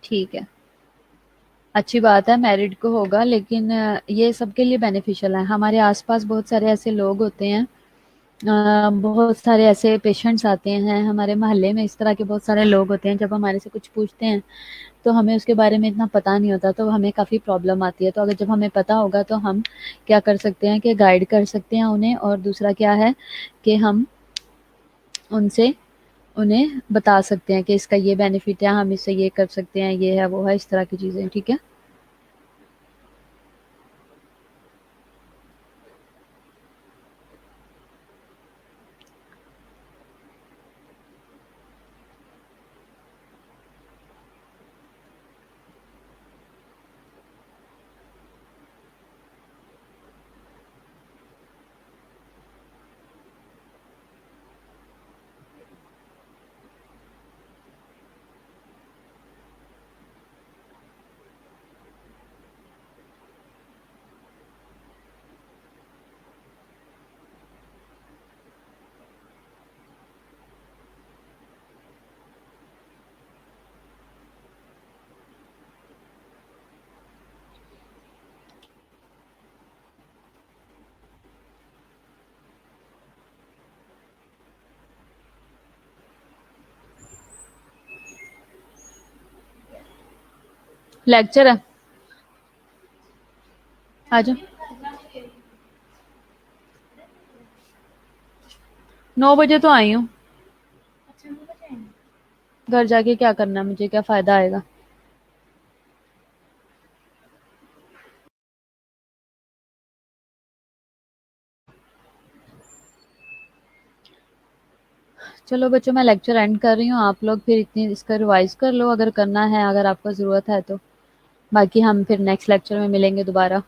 ठीक है। अच्छी बात है, मैरिड को होगा, लेकिन ये सबके लिए बेनिफिशियल है। हमारे आसपास बहुत सारे ऐसे लोग होते हैं, बहुत सारे ऐसे पेशेंट्स आते हैं हमारे मोहल्ले में। इस तरह के बहुत सारे लोग होते हैं, जब हमारे से कुछ पूछते हैं तो हमें उसके बारे में इतना पता नहीं होता, तो हमें काफ़ी प्रॉब्लम आती है। तो अगर जब हमें पता होगा तो हम क्या कर सकते हैं कि गाइड कर सकते हैं उन्हें, और दूसरा क्या है कि हम उनसे उन्हें बता सकते हैं कि इसका ये बेनिफिट है, हम इससे ये कर सकते हैं, ये है वो है, इस तरह की चीज़ें। ठीक है। लेक्चर है। आ जाओ। 9 बजे तो आई हूँ। घर जाके क्या करना है मुझे, क्या फ़ायदा आएगा। चलो बच्चों, मैं लेक्चर एंड कर रही हूँ। आप लोग फिर इतनी इसका रिवाइज कर लो अगर करना है, अगर आपको ज़रूरत है तो। बाकी हम फिर नेक्स्ट लेक्चर में मिलेंगे दोबारा।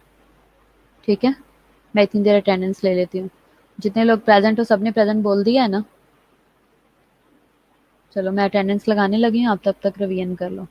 ठीक है। मैं इतनी देर अटेंडेंस ले लेती हूँ। जितने लोग प्रेजेंट हो सबने प्रेजेंट बोल दिया है ना। चलो मैं अटेंडेंस लगाने लगी हूँ, आप तब तक रिवीजन कर लो।